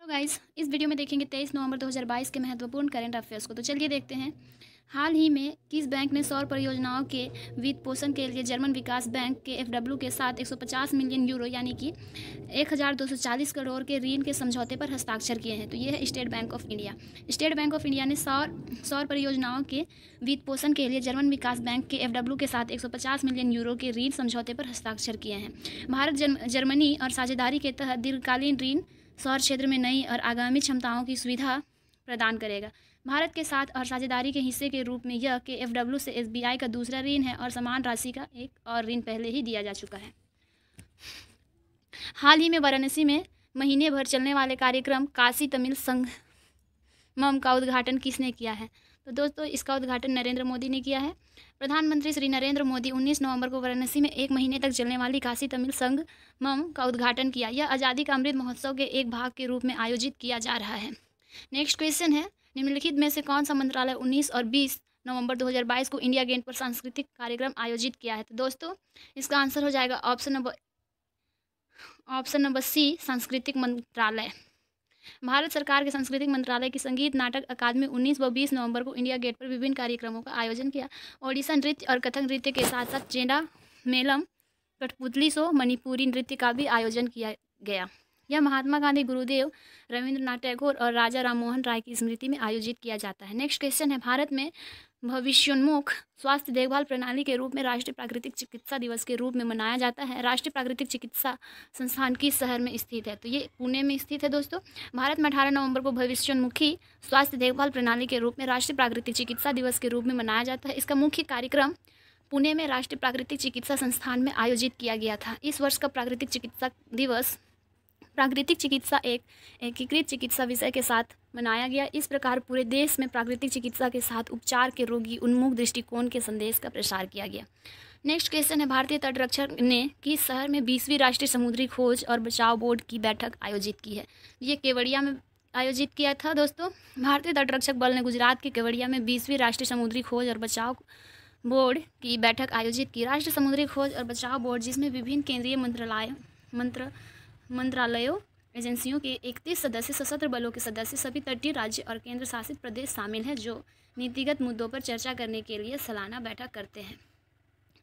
तो गाइस इस वीडियो में देखेंगे 23 नवंबर 2022 के महत्वपूर्ण करंट अफेयर्स को। तो चलिए देखते हैं। हाल ही में किस बैंक ने सौर परियोजनाओं के वित्त पोषण के लिए जर्मन विकास बैंक के एफडब्ल्यू के साथ 150 मिलियन यूरो यानी कि 1240 करोड़ के ऋण के समझौते पर हस्ताक्षर किए हैं। तो ये है state bank of India. State bank of India ने सौर परियोजनाओं के वित्त पोषण के लिए जर्मन विकास बैंक के एफडब्ल्यू के साथ 150 मिलियन यूरो के ऋण समझौते पर हस्ताक्षर किए हैं। भारत जर्मनी और साझेदारी के तहत दीर्घकालीन ऋण सौर क्षेत्र में नई और आगामी क्षमताओं की सुविधा प्रदान करेगा। भारत के साथ और साझेदारी के हिस्से के रूप में यह KfW से SBI का दूसरा ऋण है और समान राशि का एक और ऋण पहले ही दिया जा चुका है। हाल ही में वाराणसी में महीने भर चलने वाले कार्यक्रम काशी तमिल संगमम का उद्घाटन किसने किया है? तो दोस्तों इसका उद्घाटन नरेंद्र मोदी ने किया है। प्रधानमंत्री श्री नरेंद्र मोदी 19 नवंबर को वाराणसी में एक महीने तक चलने वाली काशी तमिल संगमम का उद्घाटन किया। यह आज़ादी का अमृत महोत्सव के एक भाग के रूप में आयोजित किया जा रहा है। नेक्स्ट क्वेश्चन है, निम्नलिखित में से कौन सा मंत्रालय 19 और 20 नवंबर 2022 को इंडिया गेट पर सांस्कृतिक कार्यक्रम आयोजित किया है? तो दोस्तों इसका आंसर हो जाएगा ऑप्शन नंबर सी, सांस्कृतिक मंत्रालय। भारत सरकार के सांस्कृतिक मंत्रालय की संगीत नाटक अकादमी 19 व 20 नवंबर को इंडिया गेट पर विभिन्न कार्यक्रमों का आयोजन किया। ओडिशा नृत्य और कथक नृत्य के साथ साथ चेंडा मेलम, कठपुतली शो, मणिपुरी नृत्य का भी आयोजन किया गया। यह महात्मा गांधी, गुरुदेव रविंद्रनाथ टैगोर और राजा राममोहन राय की स्मृति में आयोजित किया जाता है। नेक्स्ट क्वेश्चन है, भारत में भविष्योन्मुख स्वास्थ्य देखभाल प्रणाली के रूप में राष्ट्रीय प्राकृतिक चिकित्सा दिवस के रूप में मनाया जाता है। राष्ट्रीय प्राकृतिक चिकित्सा संस्थान किस शहर में स्थित है? तो ये पुणे में स्थित है। दोस्तों भारत में 18 नवंबर को भविष्योन्मुखी स्वास्थ्य देखभाल प्रणाली के रूप में राष्ट्रीय प्राकृतिक चिकित्सा दिवस के रूप में मनाया जाता है। इसका मुख्य कार्यक्रम पुणे में राष्ट्रीय प्राकृतिक चिकित्सा संस्थान में आयोजित किया गया था। इस वर्ष का प्राकृतिक चिकित्सा दिवस प्राकृतिक चिकित्सा एक एकीकृत चिकित्सा विषय के साथ मनाया गया। इस प्रकार पूरे देश में प्राकृतिक चिकित्सा के साथ उपचार के रोगी उन्मुख दृष्टिकोण के संदेश का प्रसार किया गया। नेक्स्ट क्वेश्चन है, भारतीय तटरक्षक ने किस शहर में 20वीं राष्ट्रीय समुद्री खोज और बचाव बोर्ड की बैठक आयोजित की है? ये केवड़िया में आयोजित किया था। दोस्तों भारतीय तटरक्षक बल ने गुजरात के केवड़िया में 20वीं राष्ट्रीय समुद्री खोज और बचाव बोर्ड की बैठक आयोजित की। राष्ट्रीय समुद्री खोज और बचाव बोर्ड, जिसमें विभिन्न केंद्रीय मंत्रालयों, एजेंसियों के 31 सदस्य, सशस्त्र बलों के सदस्य, सभी तटीय राज्य और केंद्र शासित प्रदेश शामिल हैं, जो नीतिगत मुद्दों पर चर्चा करने के लिए सालाना बैठक करते हैं।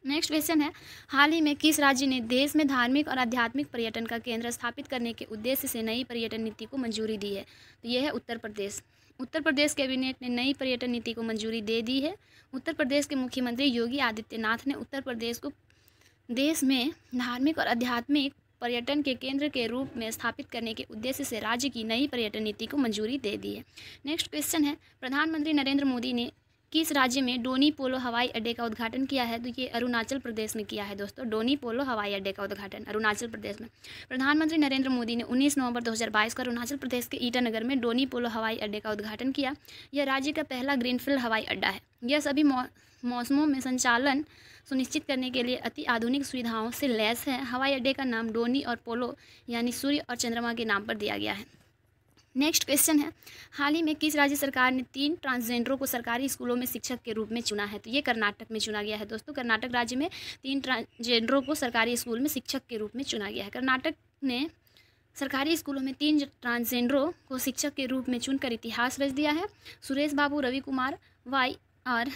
नेक्स्ट क्वेश्चन है, हाल ही में किस राज्य ने देश में धार्मिक और आध्यात्मिक पर्यटन का केंद्र स्थापित करने के उद्देश्य से नई पर्यटन नीति को मंजूरी दी है? तो यह है उत्तर प्रदेश। उत्तर प्रदेश कैबिनेट ने नई पर्यटन नीति को मंजूरी दे दी है। उत्तर प्रदेश के मुख्यमंत्री योगी आदित्यनाथ ने उत्तर प्रदेश को देश में धार्मिक और आध्यात्मिक पर्यटन के केंद्र के रूप में स्थापित करने के उद्देश्य से राज्य की नई पर्यटन नीति को मंजूरी दे दी है। नेक्स्ट क्वेश्चन है, प्रधानमंत्री नरेंद्र मोदी ने किस राज्य में डोनी पोलो हवाई अड्डे का उद्घाटन किया है? तो ये अरुणाचल प्रदेश में किया है। दोस्तों डोनी पोलो हवाई अड्डे का उद्घाटन अरुणाचल प्रदेश में प्रधानमंत्री नरेंद्र मोदी ने 19 नवंबर 2022 को अरुणाचल प्रदेश के ईटानगर में डोनी पोलो हवाई अड्डे का उद्घाटन किया। यह राज्य का पहला ग्रीनफील्ड हवाई अड्डा है। यह सभी मौसमों में संचालन सुनिश्चित करने के लिए अति आधुनिक सुविधाओं से लैस है। हवाई अड्डे का नाम डोनी और पोलो यानी सूर्य और चंद्रमा के नाम पर दिया गया है। नेक्स्ट क्वेश्चन है, हाल ही में किस राज्य सरकार ने 3 ट्रांसजेंडरों को सरकारी स्कूलों में शिक्षक के रूप में चुना है? तो ये कर्नाटक में चुना गया है। दोस्तों कर्नाटक राज्य में 3 ट्रांसजेंडरों को सरकारी स्कूल में शिक्षक के रूप में चुना गया है। कर्नाटक ने सरकारी स्कूलों में 3 ट्रांसजेंडरों को शिक्षक के रूप में चुनकर इतिहास रच दिया है। सुरेश बाबू, रवि कुमार वाई और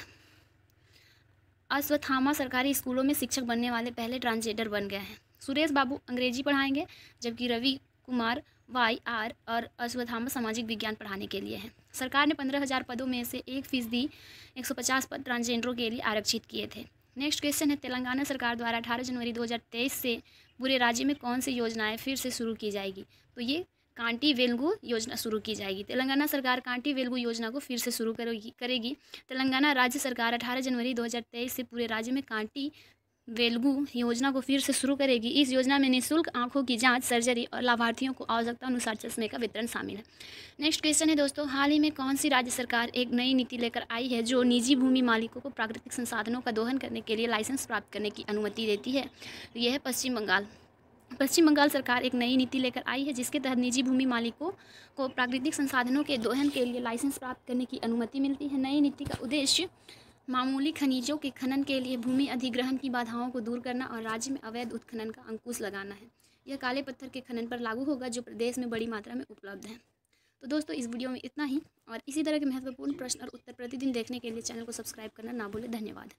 अश्वत्थामा सरकारी स्कूलों में शिक्षक बनने वाले पहले ट्रांसजेंडर बन गए हैं। सुरेश बाबू अंग्रेजी पढ़ाएंगे, जबकि रवि कुमार YR और अश्वत्थामा सामाजिक विज्ञान पढ़ाने के लिए हैं। सरकार ने 15,000 पदों में से 1% 150 पद ट्रांसजेंडरों के लिए आरक्षित किए थे। नेक्स्ट क्वेश्चन है, तेलंगाना सरकार द्वारा 18 जनवरी 2023 से पूरे राज्य में कौन सी योजनाएं फिर से शुरू की जाएगी? तो ये कांटी वेलगू योजना शुरू की जाएगी। तेलंगाना सरकार कांटी वेलगू योजना को फिर से शुरू करेगी। तेलंगाना राज्य सरकार 18 जनवरी 2023 से पूरे राज्य में कांटी वेलगू योजना को फिर से शुरू करेगी। इस योजना में निःशुल्क आंखों की जांच, सर्जरी और लाभार्थियों को आवश्यकता अनुसार चश्मे का वितरण शामिल है। नेक्स्ट क्वेश्चन है दोस्तों, हाल ही में कौन सी राज्य सरकार एक नई नीति लेकर आई है जो निजी भूमि मालिकों को प्राकृतिक संसाधनों का दोहन करने के लिए लाइसेंस प्राप्त करने की अनुमति देती है? तो यह है पश्चिम बंगाल। पश्चिम बंगाल सरकार एक नई नीति लेकर आई है जिसके तहत निजी भूमि मालिकों को प्राकृतिक संसाधनों के दोहन के लिए लाइसेंस प्राप्त करने की अनुमति मिलती है। नई नीति का उद्देश्य मामूली खनिजों के खनन के लिए भूमि अधिग्रहण की बाधाओं को दूर करना और राज्य में अवैध उत्खनन का अंकुश लगाना है। यह काले पत्थर के खनन पर लागू होगा जो प्रदेश में बड़ी मात्रा में उपलब्ध है। तो दोस्तों इस वीडियो में इतना ही, और इसी तरह के महत्वपूर्ण प्रश्न और उत्तर प्रतिदिन देखने के लिए चैनल को सब्सक्राइब करना ना भूलें। धन्यवाद।